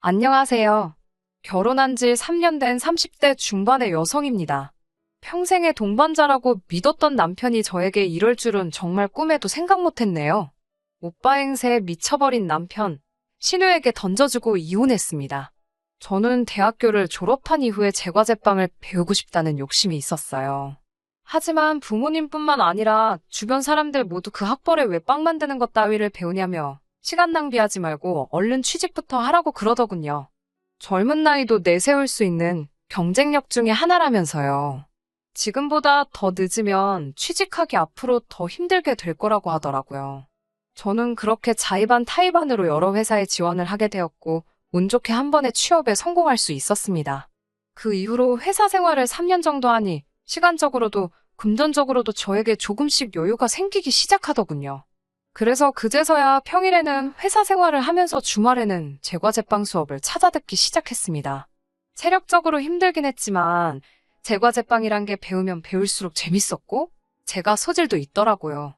안녕하세요. 결혼한 지 3년 된 30대 중반의 여성입니다. 평생의 동반자라고 믿었던 남편이 저에게 이럴 줄은 정말 꿈에도 생각 못했네요. 오빠 행세에 미쳐버린 남편, 신우에게 던져주고 이혼했습니다. 저는 대학교를 졸업한 이후에 제과제빵을 배우고 싶다는 욕심이 있었어요. 하지만 부모님뿐만 아니라 주변 사람들 모두 그 학벌에 왜 빵 만드는 것 따위를 배우냐며 시간 낭비하지 말고 얼른 취직부터 하라고 그러더군요. 젊은 나이도 내세울 수 있는 경쟁력 중에 하나라면서요. 지금보다 더 늦으면 취직하기 앞으로 더 힘들게 될 거라고 하더라고요. 저는 그렇게 자의반 타의반으로 여러 회사에 지원을 하게 되었고 운 좋게 한 번에 취업에 성공할 수 있었습니다. 그 이후로 회사 생활을 3년 정도 하니 시간적으로도 금전적으로도 저에게 조금씩 여유가 생기기 시작하더군요. 그래서 그제서야 평일에는 회사 생활을 하면서 주말에는 제과제빵 수업을 찾아 듣기 시작했습니다. 체력적으로 힘들긴 했지만 제과제빵이란 게 배우면 배울수록 재밌었고 제가 소질도 있더라고요.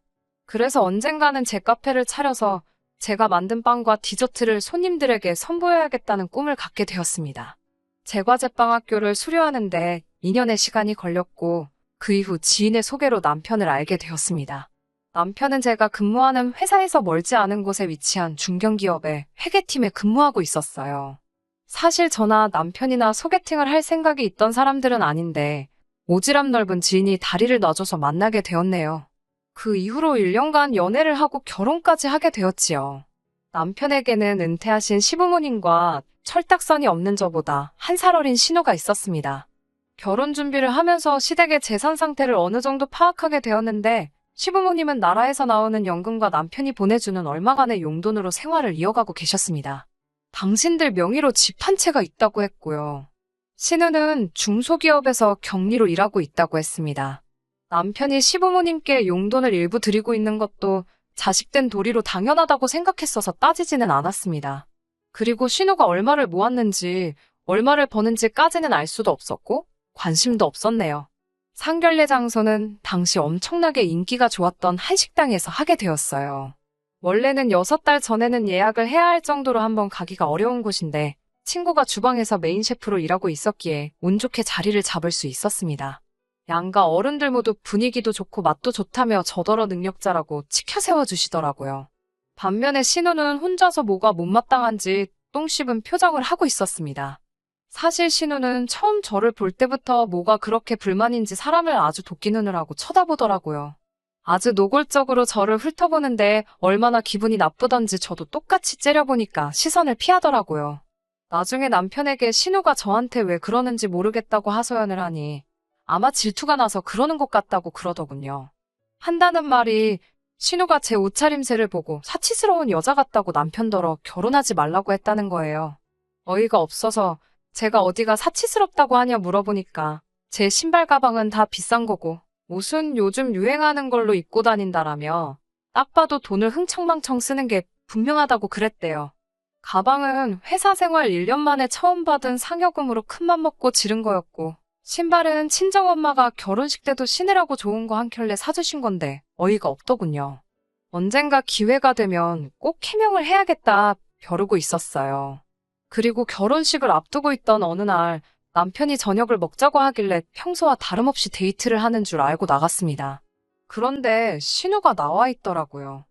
그래서 언젠가는 제 카페를 차려서 제가 만든 빵과 디저트를 손님들에게 선보여야겠다는 꿈을 갖게 되었습니다. 제과제빵 학교를 수료하는데 2년의 시간이 걸렸고 그 이후 지인의 소개로 남편을 알게 되었습니다. 남편은 제가 근무하는 회사에서 멀지 않은 곳에 위치한 중견기업의 회계팀에 근무하고 있었어요. 사실 저나 남편이나 소개팅을 할 생각이 있던 사람들은 아닌데 오지랖 넓은 지인이 다리를 놔줘서 만나게 되었네요. 그 이후로 1년간 연애를 하고 결혼까지 하게 되었지요. 남편에게는 은퇴하신 시부모님과 철딱선이 없는 저보다 한 살 어린 신우가 있었습니다. 결혼 준비를 하면서 시댁의 재산 상태를 어느 정도 파악하게 되었는데 시부모님은 나라에서 나오는 연금과 남편이 보내주는 얼마간의 용돈으로 생활을 이어가고 계셨습니다. 당신들 명의로 집 한 채가 있다고 했고요. 신우는 중소기업에서 격리로 일하고 있다고 했습니다. 남편이 시부모님께 용돈을 일부 드리고 있는 것도 자식된 도리로 당연하다고 생각했어서 따지지는 않았습니다. 그리고 신우가 얼마를 모았는지, 얼마를 버는지까지는 알 수도 없었고 관심도 없었네요. 상견례 장소는 당시 엄청나게 인기가 좋았던 한식당에서 하게 되었어요. 원래는 6달 전에는 예약을 해야 할 정도로 한번 가기가 어려운 곳인데 친구가 주방에서 메인 셰프로 일하고 있었기에 운 좋게 자리를 잡을 수 있었습니다. 양가 어른들 모두 분위기도 좋고 맛도 좋다며 저더러 능력자라고 치켜 세워주시더라고요. 반면에 신우는 혼자서 뭐가 못마땅한지 똥 씹은 표정을 하고 있었습니다. 사실 신우는 처음 저를 볼 때부터 뭐가 그렇게 불만인지 사람을 아주 도끼 눈을 하고 쳐다보더라고요. 아주 노골적으로 저를 훑어보는데 얼마나 기분이 나쁘던지 저도 똑같이 째려보니까 시선을 피하더라고요. 나중에 남편에게 신우가 저한테 왜 그러는지 모르겠다고 하소연을 하니 아마 질투가 나서 그러는 것 같다고 그러더군요. 한다는 말이 신우가 제 옷차림새를 보고 사치스러운 여자 같다고 남편더러 결혼하지 말라고 했다는 거예요. 어이가 없어서 제가 어디가 사치스럽다고 하냐 물어보니까 제 신발 가방은 다 비싼 거고 옷은 요즘 유행하는 걸로 입고 다닌다라며 딱 봐도 돈을 흥청망청 쓰는 게 분명하다고 그랬대요. 가방은 회사 생활 1년 만에 처음 받은 상여금으로 큰맘 먹고 지른 거였고 신발은 친정엄마가 결혼식 때도 신으라고 좋은 거 한 켤레 사주신 건데 어이가 없더군요. 언젠가 기회가 되면 꼭 해명을 해야겠다 벼르고 있었어요. 그리고 결혼식을 앞두고 있던 어느 날 남편이 저녁을 먹자고 하길래 평소와 다름없이 데이트를 하는 줄 알고 나갔습니다. 그런데 신우가 나와 있더라고요.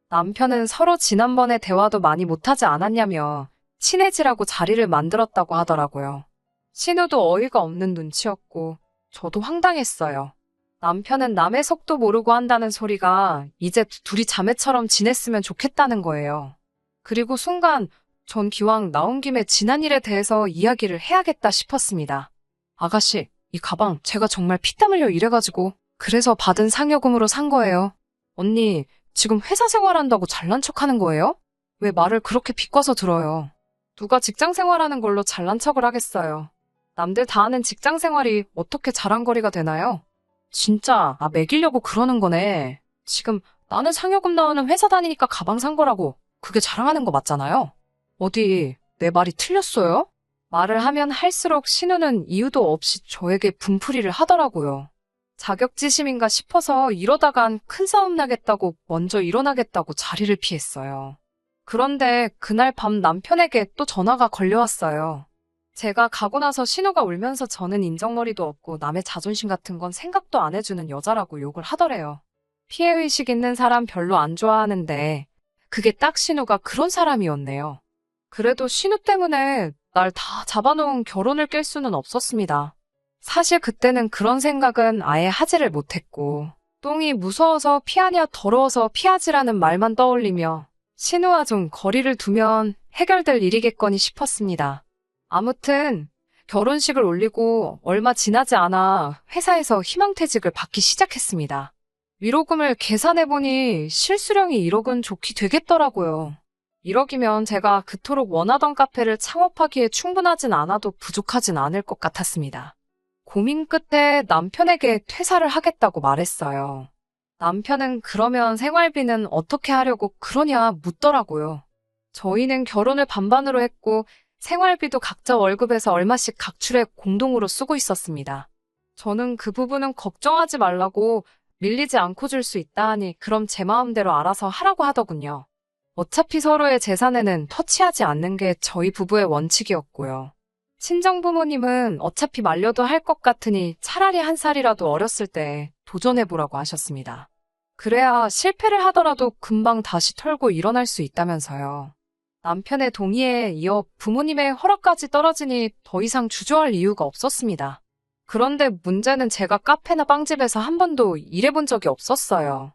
남편은 서로 지난번에 대화도 많이 못하지 않았냐며 친해지라고 자리를 만들었다고 하더라고요. 신우도 어이가 없는 눈치였고 저도 황당했어요. 남편은 남의 속도 모르고 한다는 소리가 이제 둘이 자매처럼 지냈으면 좋겠다는 거예요. 그리고 순간 전 기왕 나온 김에 지난 일에 대해서 이야기를 해야겠다 싶었습니다. 아가씨, 이 가방 제가 정말 피땀 흘려 일해가지고 그래서 받은 상여금으로 산 거예요. 언니, 지금 회사 생활한다고 잘난 척하는 거예요? 왜 말을 그렇게 비꼬아서 들어요? 누가 직장 생활하는 걸로 잘난 척을 하겠어요. 남들 다 하는 직장 생활이 어떻게 자랑거리가 되나요? 진짜 매기려고 그러는 거네. 지금 나는 상여금 나오는 회사 다니니까 가방 산 거라고 그게 자랑하는 거 맞잖아요. 어디 내 말이 틀렸어요? 말을 하면 할수록 신우는 이유도 없이 저에게 분풀이를 하더라고요. 자격지심인가 싶어서 이러다간 큰 싸움 나겠다고 먼저 일어나겠다고 자리를 피했어요. 그런데 그날 밤 남편에게 또 전화가 걸려왔어요. 제가 가고 나서 신우가 울면서 저는 인정머리도 없고 남의 자존심 같은 건 생각도 안 해주는 여자라고 욕을 하더래요. 피해의식 있는 사람 별로 안 좋아하는데 그게 딱 신우가 그런 사람이었네요. 그래도 신우 때문에 날 다 잡아놓은 결혼을 깰 수는 없었습니다. 사실 그때는 그런 생각은 아예 하지를 못했고 똥이 무서워서 피하냐 더러워서 피하지라는 말만 떠올리며 신우와 좀 거리를 두면 해결될 일이겠거니 싶었습니다. 아무튼 결혼식을 올리고 얼마 지나지 않아 회사에서 희망퇴직을 받기 시작했습니다. 위로금을 계산해보니 실수령이 1억은 좋게 되겠더라고요. 1억이면 제가 그토록 원하던 카페를 창업하기에 충분하진 않아도 부족하진 않을 것 같았습니다. 고민 끝에 남편에게 퇴사를 하겠다고 말했어요. 남편은 그러면 생활비는 어떻게 하려고 그러냐 묻더라고요. 저희는 결혼을 반반으로 했고 생활비도 각자 월급에서 얼마씩 각출해 공동으로 쓰고 있었습니다. 저는 그 부분은 걱정하지 말라고 밀리지 않고 줄 수 있다 하니 그럼 제 마음대로 알아서 하라고 하더군요. 어차피 서로의 재산에는 터치하지 않는 게 저희 부부의 원칙이었고요. 친정부모님은 어차피 말려도 할 것 같으니 차라리 한 살이라도 어렸을 때 도전해보라고 하셨습니다. 그래야 실패를 하더라도 금방 다시 털고 일어날 수 있다면서요. 남편의 동의에 이어 부모님의 허락까지 떨어지니 더 이상 주저할 이유가 없었습니다. 그런데 문제는 제가 카페나 빵집에서 한 번도 일해본 적이 없었어요.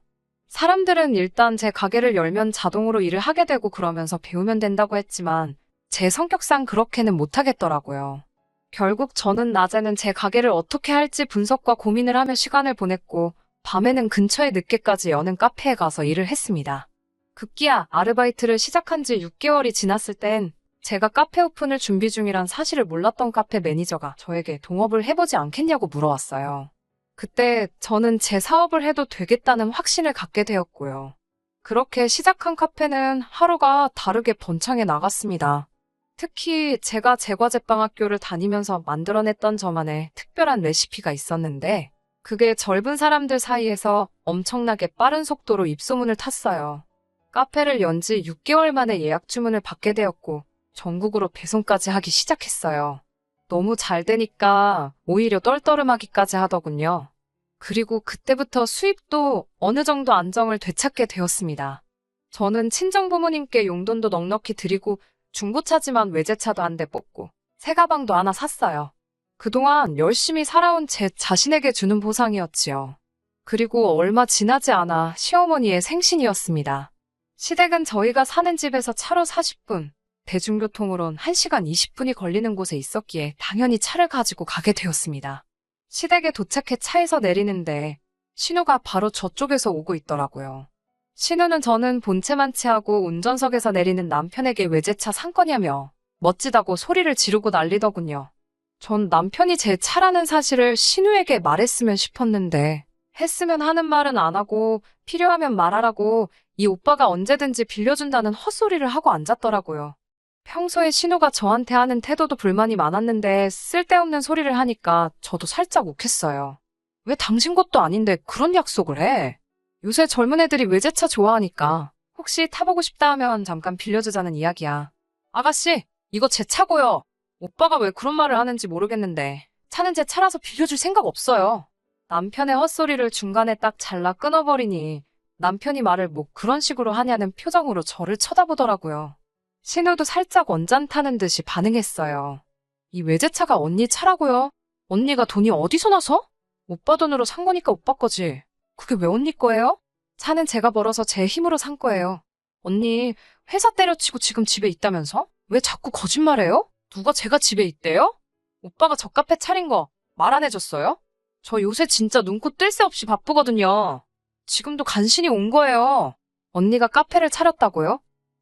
사람들은 일단 제 가게를 열면 자동으로 일을 하게 되고 그러면서 배우면 된다고 했지만 제 성격상 그렇게는 못하겠더라고요. 결국 저는 낮에는 제 가게를 어떻게 할지 분석과 고민을 하며 시간을 보냈고 밤에는 근처에 늦게까지 여는 카페에 가서 일을 했습니다. 급기야 아르바이트를 시작한 지 6개월이 지났을 땐 제가 카페 오픈을 준비 중이란 사실을 몰랐던 카페 매니저가 저에게 동업을 해보지 않겠냐고 물어왔어요. 그때 저는 제 사업을 해도 되겠다는 확신을 갖게 되었고요. 그렇게 시작한 카페는 하루가 다르게 번창해 나갔습니다. 특히 제가 제과제빵학교를 다니면서 만들어냈던 저만의 특별한 레시피가 있었는데 그게 젊은 사람들 사이에서 엄청나게 빠른 속도로 입소문을 탔어요. 카페를 연 지 6개월 만에 예약 주문을 받게 되었고 전국으로 배송까지 하기 시작했어요. 너무 잘 되니까 오히려 떨떠름하기까지 하더군요. 그리고 그때부터 수입도 어느 정도 안정을 되찾게 되었습니다. 저는 친정부모님께 용돈도 넉넉히 드리고 중고차지만 외제차도 한 대 뽑고 새 가방도 하나 샀어요. 그동안 열심히 살아온 제 자신에게 주는 보상이었지요. 그리고 얼마 지나지 않아 시어머니의 생신이었습니다. 시댁은 저희가 사는 집에서 차로 40분, 대중교통으론 1시간 20분이 걸리는 곳에 있었기에 당연히 차를 가지고 가게 되었습니다. 시댁에 도착해 차에서 내리는데 신우가 바로 저쪽에서 오고 있더라고요. 신우는 저는 본체만 취하고 운전석에서 내리는 남편에게 외제차 산 거냐며 멋지다고 소리를 지르고 난리더군요. 전 남편이 제 차라는 사실을 신우에게 말했으면 싶었는데 했으면 하는 말은 안 하고 필요하면 말하라고 이 오빠가 언제든지 빌려준다는 헛소리를 하고 앉았더라고요. 평소에 신우가 저한테 하는 태도도 불만이 많았는데 쓸데없는 소리를 하니까 저도 살짝 욱했어요. 왜 당신 것도 아닌데 그런 약속을 해? 요새 젊은 애들이 외제차 좋아하니까 혹시 타보고 싶다 하면 잠깐 빌려주자는 이야기야. 아가씨, 이거 제 차고요. 오빠가 왜 그런 말을 하는지 모르겠는데 차는 제 차라서 빌려줄 생각 없어요. 남편의 헛소리를 중간에 딱 잘라 끊어버리니 남편이 말을 뭐 그런 식으로 하냐는 표정으로 저를 쳐다보더라고요. 신우도 살짝 언짢다는 듯이 반응했어요. 이 외제차가 언니 차라고요? 언니가 돈이 어디서 나서? 오빠 돈으로 산 거니까 오빠 거지. 그게 왜 언니 거예요? 차는 제가 벌어서 제 힘으로 산 거예요. 언니 회사 때려치고 지금 집에 있다면서? 왜 자꾸 거짓말해요? 누가 제가 집에 있대요? 오빠가 저 카페 차린 거 말 안 해줬어요? 저 요새 진짜 눈코 뜰 새 없이 바쁘거든요. 지금도 간신히 온 거예요. 언니가 카페를 차렸다고요?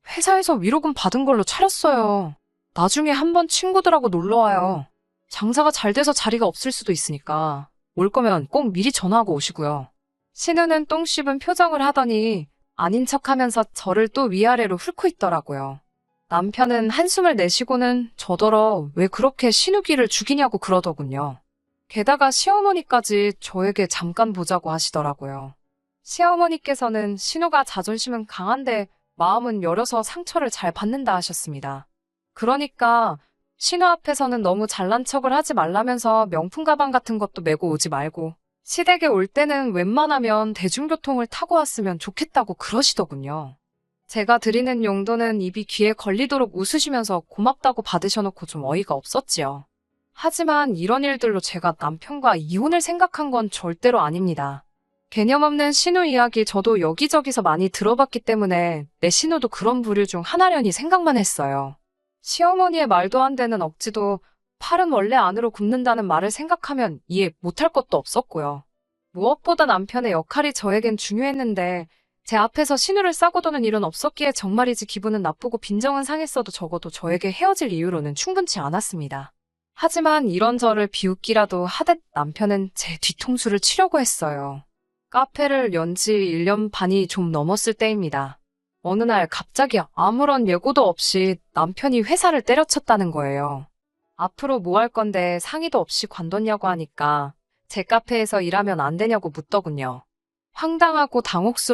회사에서 위로금 받은 걸로 차렸어요. 나중에 한번 친구들하고 놀러와요. 장사가 잘 돼서 자리가 없을 수도 있으니까 올 거면 꼭 미리 전화하고 오시고요. 신우는 똥 씹은 표정을 하더니 아닌 척하면서 저를 또 위아래로 훑고 있더라고요. 남편은 한숨을 내쉬고는 저더러 왜 그렇게 신우기를 죽이냐고 그러더군요. 게다가 시어머니까지 저에게 잠깐 보자고 하시더라고요. 시어머니께서는 신우가 자존심은 강한데 마음은 여려서 상처를 잘 받는다 하셨습니다. 그러니까 신우 앞에서는 너무 잘난 척을 하지 말라면서 명품 가방 같은 것도 메고 오지 말고 시댁에 올 때는 웬만하면 대중교통을 타고 왔으면 좋겠다고 그러시더군요. 제가 드리는 용도는 입이 귀에 걸리도록 웃으시면서 고맙다고 받으셔놓고 좀 어이가 없었지요. 하지만 이런 일들로 제가 남편과 이혼을 생각한 건 절대로 아닙니다. 개념 없는 신우 이야기 저도 여기저기서 많이 들어봤기 때문에 내 신우도 그런 부류 중 하나려니 생각만 했어요. 시어머니의 말도 안 되는 억지도 팔은 원래 안으로 굽는다는 말을 생각하면 이해 못할 것도 없었고요. 무엇보다 남편의 역할이 저에겐 중요했는데 제 앞에서 신우를 싸고 도는 일은 없었기에 정말이지 기분은 나쁘고 빈정은 상했어도 적어도 저에게 헤어질 이유로는 충분치 않았습니다. 하지만 이런 저를 비웃기라도 하듯 남편은 제 뒤통수를 치려고 했어요. 카페를 연 지 1년 반이 좀 넘었을 때입니다. 어느 날 갑자기 아무런 예고도 없이 남편이 회사를 때려쳤다는 거예요. 앞으로 뭐 할 건데 상의도 없이 관뒀냐고 하니까 제 카페에서 일하면 안 되냐고 묻더군요. 황당하고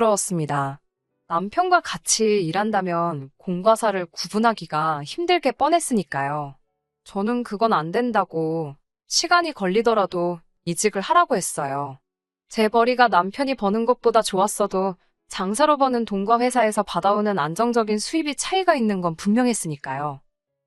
당혹스러웠습니다. 남편과 같이 일한다면 공과 사를 구분하기가 힘들게 뻔했으니까요. 저는 그건 안 된다고 시간이 걸리더라도 이직을 하라고 했어요. 제 벌이가 남편이 버는 것보다 좋았어도 장사로 버는 돈과 회사에서 받아오는 안정적인 수입이 차이가 있는 건 분명했으니까요.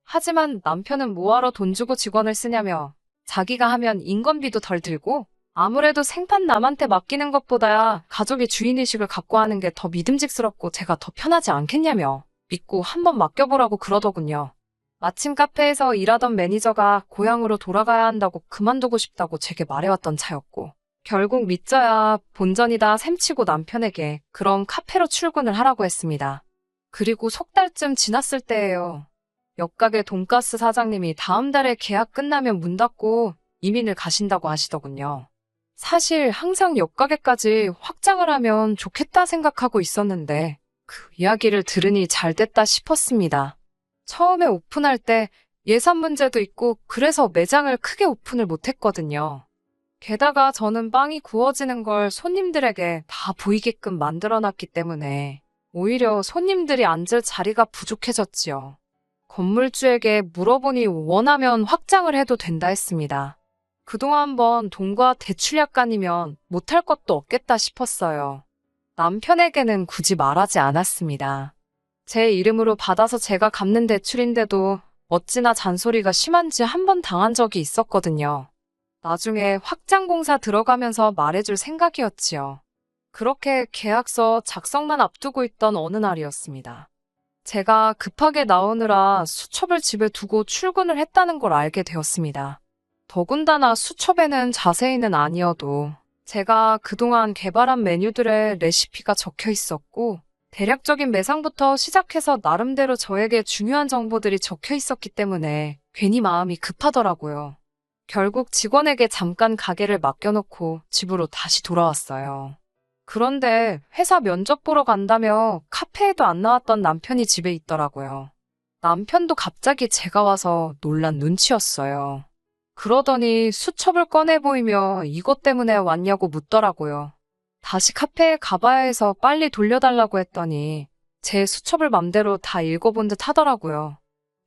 하지만 남편은 뭐하러 돈 주고 직원을 쓰냐며 자기가 하면 인건비도 덜 들고 아무래도 생판 남한테 맡기는 것보다야 가족이 주인의식을 갖고 하는 게 더 믿음직스럽고 제가 더 편하지 않겠냐며 믿고 한번 맡겨보라고 그러더군요. 마침 카페에서 일하던 매니저가 고향으로 돌아가야 한다고 그만두고 싶다고 제게 말해왔던 차였고 결국 믿져야 본전이다 셈치고 남편에게 그럼 카페로 출근을 하라고 했습니다. 그리고 석 달쯤 지났을 때예요. 옆가게 돈가스 사장님이 다음 달에 계약 끝나면 문 닫고 이민을 가신다고 하시더군요. 사실 항상 옆가게까지 확장을 하면 좋겠다 생각하고 있었는데 그 이야기를 들으니 잘 됐다 싶었습니다. 처음에 오픈할 때 예산 문제도 있고 그래서 매장을 크게 오픈을 못했거든요. 게다가 저는 빵이 구워지는 걸 손님들에게 다 보이게끔 만들어놨기 때문에 오히려 손님들이 앉을 자리가 부족해졌지요. 건물주에게 물어보니 원하면 확장을 해도 된다 했습니다. 그동안 번 돈과 대출 약간이면 못할 것도 없겠다 싶었어요. 남편에게는 굳이 말하지 않았습니다. 제 이름으로 받아서 제가 갚는 대출인데도 어찌나 잔소리가 심한지 한 번 당한 적이 있었거든요. 나중에 확장공사 들어가면서 말해줄 생각이었지요. 그렇게 계약서 작성만 앞두고 있던 어느 날이었습니다. 제가 급하게 나오느라 수첩을 집에 두고 출근을 했다는 걸 알게 되었습니다. 더군다나 수첩에는 자세히는 아니어도 제가 그동안 개발한 메뉴들의 레시피가 적혀 있었고 대략적인 매상부터 시작해서 나름대로 저에게 중요한 정보들이 적혀 있었기 때문에 괜히 마음이 급하더라고요. 결국 직원에게 잠깐 가게를 맡겨놓고 집으로 다시 돌아왔어요. 그런데 회사 면접 보러 간다며 카페에도 안 나왔던 남편이 집에 있더라고요. 남편도 갑자기 제가 와서 놀란 눈치였어요. 그러더니 수첩을 꺼내 보이며 이것 때문에 왔냐고 묻더라고요. 다시 카페에 가봐야 해서 빨리 돌려달라고 했더니 제 수첩을 맘대로 다 읽어본 듯 하더라고요.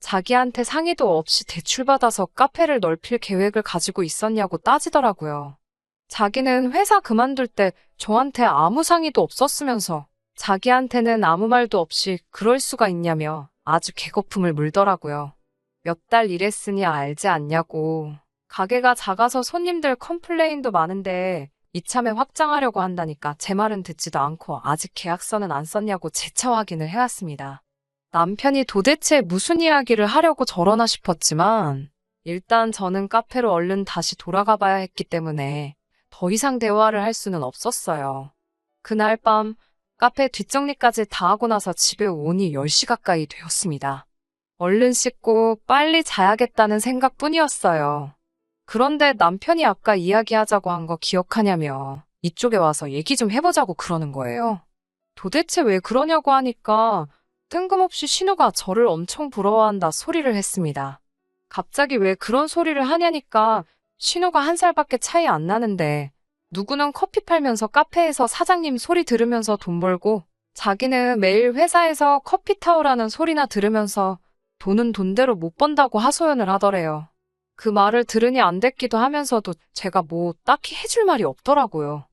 자기한테 상의도 없이 대출받아서 카페를 넓힐 계획을 가지고 있었냐고 따지더라고요. 자기는 회사 그만둘 때 저한테 아무 상의도 없었으면서 자기한테는 아무 말도 없이 그럴 수가 있냐며 아주 개거품을 물더라고요. 몇 달 일했으니 알지 않냐고. 가게가 작아서 손님들 컴플레인도 많은데 이참에 확장하려고 한다니까 제 말은 듣지도 않고 아직 계약서는 안 썼냐고 재차 확인을 해왔습니다. 남편이 도대체 무슨 이야기를 하려고 저러나 싶었지만 일단 저는 카페로 얼른 다시 돌아가 봐야 했기 때문에 더 이상 대화를 할 수는 없었어요. 그날 밤 카페 뒷정리까지 다 하고 나서 집에 오니 10시 가까이 되었습니다. 얼른 씻고 빨리 자야겠다는 생각뿐이었어요. 그런데 남편이 아까 이야기하자고 한 거 기억하냐며 이쪽에 와서 얘기 좀 해보자고 그러는 거예요. 도대체 왜 그러냐고 하니까 뜬금없이 신우가 저를 엄청 부러워한다 소리를 했습니다. 갑자기 왜 그런 소리를 하냐니까 신우가 1살밖에 차이 안 나는데 누구는 커피 팔면서 카페에서 사장님 소리 들으면서 돈 벌고 자기는 매일 회사에서 커피 타오라는 소리나 들으면서 돈은 돈대로 못 번다고 하소연을 하더래요. 그 말을 들으니 안 됐기도 하면서도 제가 뭐 딱히 해줄 말이 없더라고요.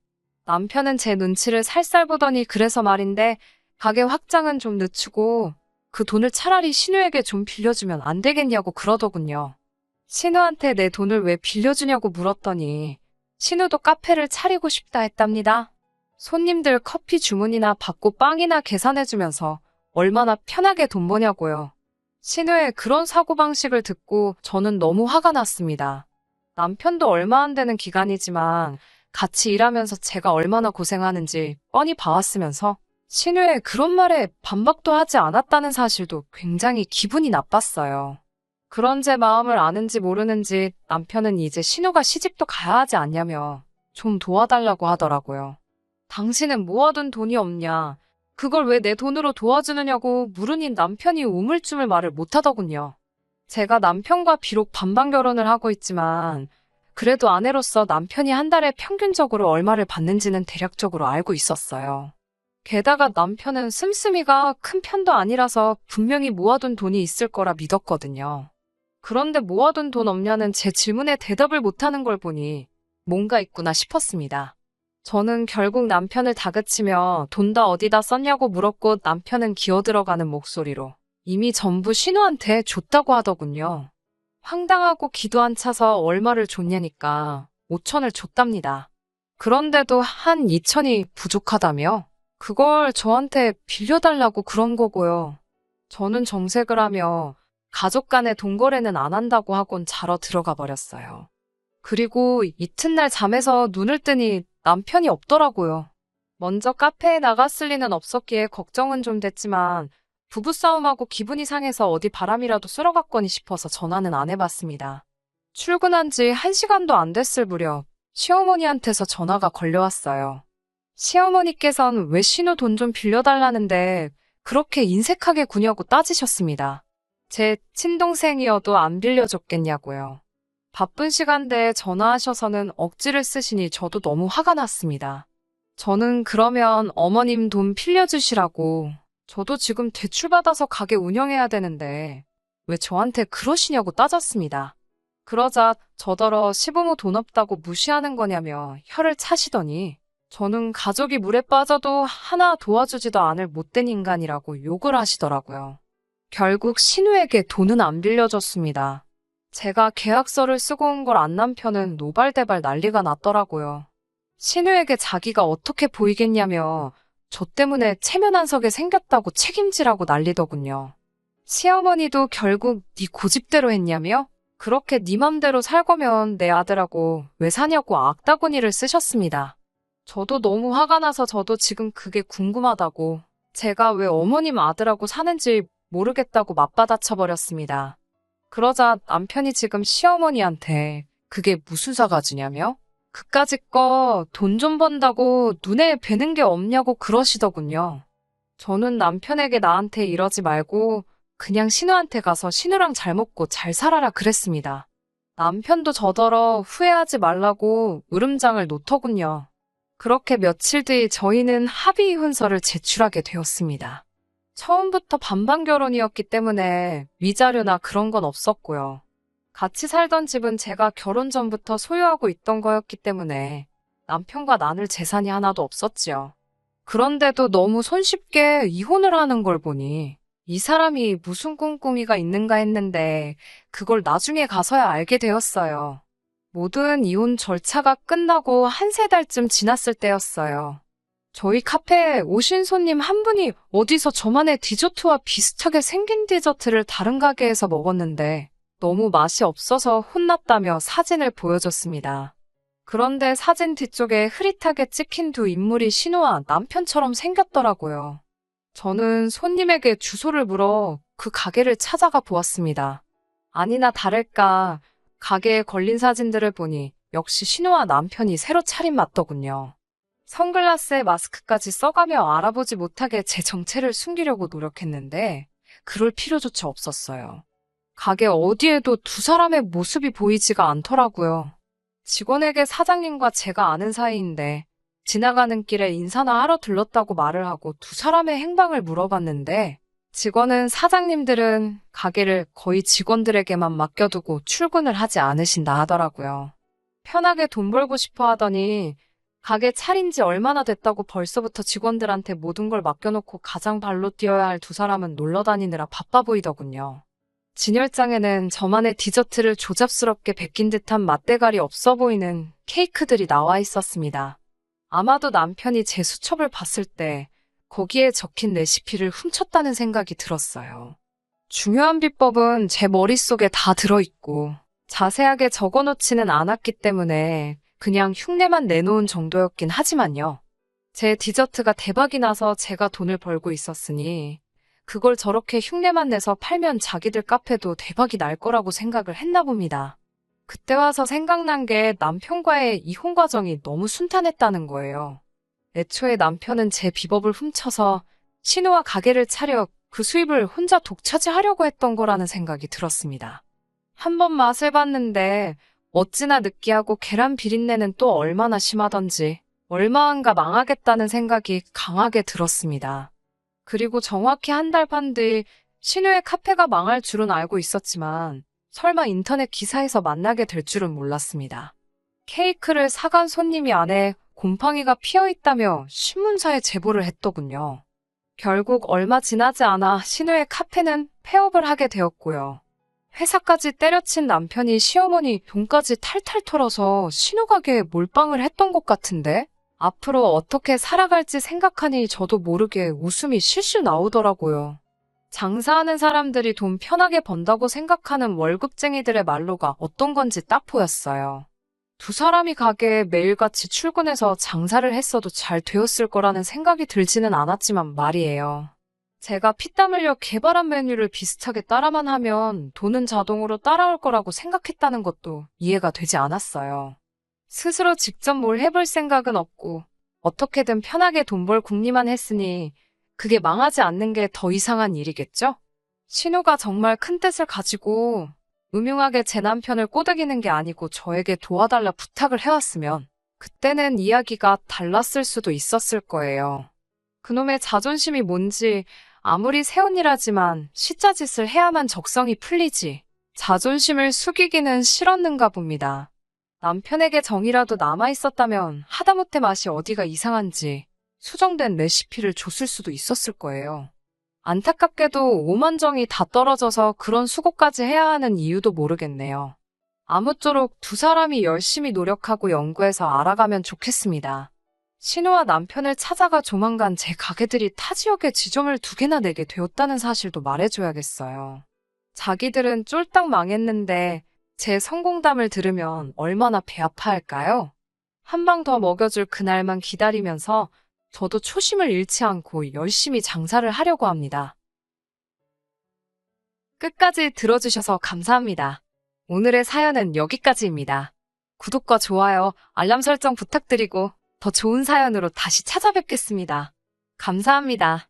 남편은 제 눈치를 살살 보더니 그래서 말인데 가게 확장은 좀 늦추고 그 돈을 차라리 신우에게 좀 빌려주면 안 되겠냐고 그러더군요. 신우한테 내 돈을 왜 빌려주냐고 물었더니 신우도 카페를 차리고 싶다 했답니다. 손님들 커피 주문이나 받고 빵이나 계산해주면서 얼마나 편하게 돈 버냐고요. 신우의 그런 사고방식을 듣고 저는 너무 화가 났습니다. 남편도 얼마 안 되는 기간이지만 같이 일하면서 제가 얼마나 고생하는지 뻔히 봐왔으면서 신우의 그런 말에 반박도 하지 않았다는 사실도 굉장히 기분이 나빴어요. 그런 제 마음을 아는지 모르는지 남편은 이제 신우가 시집도 가야 하지 않냐며 좀 도와달라고 하더라고요. 당신은 모아둔 돈이 없냐? 그걸 왜 내 돈으로 도와주느냐고 물으니 남편이 우물쭈물 말을 못하더군요. 제가 남편과 비록 반반 결혼을 하고 있지만 그래도 아내로서 남편이 한 달에 평균적으로 얼마를 받는지는 대략적으로 알고 있었어요. 게다가 남편은 씀씀이가 큰 편도 아니라서 분명히 모아둔 돈이 있을 거라 믿었거든요. 그런데 모아둔 돈 없냐는 제 질문에 대답을 못하는 걸 보니 뭔가 있구나 싶었습니다. 저는 결국 남편을 다그치며 돈 다 어디다 썼냐고 물었고 남편은 기어들어가는 목소리로 이미 전부 신우한테 줬다고 하더군요. 황당하고 기도 안 차서 얼마를 줬냐니까 5천을 줬답니다. 그런데도 한 2천이 부족하다며? 그걸 저한테 빌려달라고 그런 거고요. 저는 정색을 하며 가족 간의 돈 거래는 안 한다고 하곤 자러 들어가 버렸어요. 그리고 이튿날 잠에서 눈을 뜨니 남편이 없더라고요. 먼저 카페에 나갔을 리는 없었기에 걱정은 좀 됐지만 부부싸움하고 기분이 상해서 어디 바람이라도 쐬러갔거니 싶어서 전화는 안 해봤습니다. 출근한 지 1시간도 안 됐을 무렵 시어머니한테서 전화가 걸려왔어요. 시어머니께선 왜 신우 돈 좀 빌려달라는데 그렇게 인색하게 구냐고 따지셨습니다. 제 친동생이어도 안 빌려줬겠냐고요. 바쁜 시간대에 전화하셔서는 억지를 쓰시니 저도 너무 화가 났습니다. 저는 그러면 어머님 돈 빌려주시라고 저도 지금 대출받아서 가게 운영해야 되는데 왜 저한테 그러시냐고 따졌습니다. 그러자 저더러 시부모 돈 없다고 무시하는 거냐며 혀를 차시더니 저는 가족이 물에 빠져도 하나 도와주지도 않을 못된 인간이라고 욕을 하시더라고요. 결국 신우에게 돈은 안 빌려줬습니다. 제가 계약서를 쓰고 온 걸 안 남편은 노발대발 난리가 났더라고요. 신우에게 자기가 어떻게 보이겠냐며 저 때문에 체면한석에 생겼다고 책임지라고 난리더군요. 시어머니도 결국 네 고집대로 했냐며? 그렇게 네 맘대로 살 거면 내 아들하고 왜 사냐고 악다구니를 쓰셨습니다. 저도 너무 화가 나서 저도 지금 그게 궁금하다고 제가 왜 어머님 아들하고 사는지 모르겠다고 맞받아쳐 버렸습니다. 그러자 남편이 지금 시어머니한테 그게 무슨 사가지냐며? 그까짓 거 돈 좀 번다고 눈에 뵈는 게 없냐고 그러시더군요. 저는 남편에게 나한테 이러지 말고 그냥 신우한테 가서 신우랑 잘 먹고 잘 살아라 그랬습니다. 남편도 저더러 후회하지 말라고 으름장을 놓더군요. 그렇게 며칠 뒤 저희는 합의 이혼서를 제출하게 되었습니다. 처음부터 반반 결혼이었기 때문에 위자료나 그런 건 없었고요. 같이 살던 집은 제가 결혼 전부터 소유하고 있던 거였기 때문에 남편과 나눌 재산이 하나도 없었지요. 그런데도 너무 손쉽게 이혼을 하는 걸 보니 이 사람이 무슨 꿍꿍이가 있는가 했는데 그걸 나중에 가서야 알게 되었어요. 모든 이혼 절차가 끝나고 한 세 달쯤 지났을 때였어요. 저희 카페에 오신 손님 한 분이 어디서 저만의 디저트와 비슷하게 생긴 디저트를 다른 가게에서 먹었는데 너무 맛이 없어서 혼났다며 사진을 보여줬습니다. 그런데 사진 뒤쪽에 흐릿하게 찍힌 두 인물이 신우와 남편처럼 생겼더라고요. 저는 손님에게 주소를 물어 그 가게를 찾아가 보았습니다. 아니나 다를까 가게에 걸린 사진들을 보니 역시 신우와 남편이 새로 차린 맞더군요. 선글라스에 마스크까지 써가며 알아보지 못하게 제 정체를 숨기려고 노력했는데 그럴 필요조차 없었어요. 가게 어디에도 두 사람의 모습이 보이지가 않더라고요. 직원에게 사장님과 제가 아는 사이인데 지나가는 길에 인사나 하러 들렀다고 말을 하고 두 사람의 행방을 물어봤는데 직원은 사장님들은 가게를 거의 직원들에게만 맡겨두고 출근을 하지 않으신다 하더라고요. 편하게 돈 벌고 싶어 하더니 가게 차린 지 얼마나 됐다고 벌써부터 직원들한테 모든 걸 맡겨놓고 가장 발로 뛰어야 할 두 사람은 놀러 다니느라 바빠 보이더군요. 진열장에는 저만의 디저트를 조잡스럽게 베낀 듯한 맛대가리 없어 보이는 케이크들이 나와 있었습니다. 아마도 남편이 제 수첩을 봤을 때 거기에 적힌 레시피를 훔쳤다는 생각이 들었어요. 중요한 비법은 제 머릿속에 다 들어있고 자세하게 적어놓지는 않았기 때문에 그냥 흉내만 내놓은 정도였긴 하지만요. 제 디저트가 대박이 나서 제가 돈을 벌고 있었으니 그걸 저렇게 흉내만 내서 팔면 자기들 카페도 대박이 날 거라고 생각을 했나 봅니다. 그때 와서 생각난 게 남편과의 이혼 과정이 너무 순탄했다는 거예요. 애초에 남편은 제 비법을 훔쳐서 신우와 가게를 차려 그 수입을 혼자 독차지하려고 했던 거라는 생각이 들었습니다. 한번 맛을 봤는데 어찌나 느끼하고 계란 비린내는 또 얼마나 심하던지 얼마안가 망하겠다는 생각이 강하게 들었습니다. 그리고 정확히 한 달 반 뒤 신우의 카페가 망할 줄은 알고 있었지만 설마 인터넷 기사에서 만나게 될 줄은 몰랐습니다. 케이크를 사간 손님이 안에 곰팡이가 피어있다며 신문사에 제보를 했더군요. 결국 얼마 지나지 않아 신우의 카페는 폐업을 하게 되었고요. 회사까지 때려친 남편이 시어머니 돈까지 탈탈 털어서 신우 가게에 몰빵을 했던 것 같은데 앞으로 어떻게 살아갈지 생각하니 저도 모르게 웃음이 실실 나오더라고요. 장사하는 사람들이 돈 편하게 번다고 생각하는 월급쟁이들의 말로가 어떤 건지 딱 보였어요. 두 사람이 가게에 매일같이 출근해서 장사를 했어도 잘 되었을 거라는 생각이 들지는 않았지만 말이에요. 제가 피땀 흘려 개발한 메뉴를 비슷하게 따라만 하면 돈은 자동으로 따라올 거라고 생각했다는 것도 이해가 되지 않았어요. 스스로 직접 뭘 해볼 생각은 없고 어떻게든 편하게 돈 벌 궁리만 했으니 그게 망하지 않는 게 더 이상한 일이겠죠? 신우가 정말 큰 뜻을 가지고 음흉하게 제 남편을 꼬드기는 게 아니고 저에게 도와달라 부탁을 해왔으면 그때는 이야기가 달랐을 수도 있었을 거예요. 그놈의 자존심이 뭔지 아무리 새언니라지만 시자짓을 해야만 적성이 풀리지 자존심을 숙이기는 싫었는가 봅니다. 남편에게 정이라도 남아있었다면 하다못해 맛이 어디가 이상한지 수정된 레시피를 줬을 수도 있었을 거예요. 안타깝게도 오만정이 다 떨어져서 그런 수고까지 해야 하는 이유도 모르겠네요. 아무쪼록 두 사람이 열심히 노력하고 연구해서 알아가면 좋겠습니다. 신우와 남편을 찾아가 조만간 제 가게들이 타 지역에 지점을 2개나 내게 되었다는 사실도 말해줘야겠어요. 자기들은 쫄딱 망했는데 제 성공담을 들으면 얼마나 배 아파할까요? 한 방 더 먹여줄 그날만 기다리면서 저도 초심을 잃지 않고 열심히 장사를 하려고 합니다. 끝까지 들어주셔서 감사합니다. 오늘의 사연은 여기까지입니다. 구독과 좋아요, 알람 설정 부탁드리고 더 좋은 사연으로 다시 찾아뵙겠습니다. 감사합니다.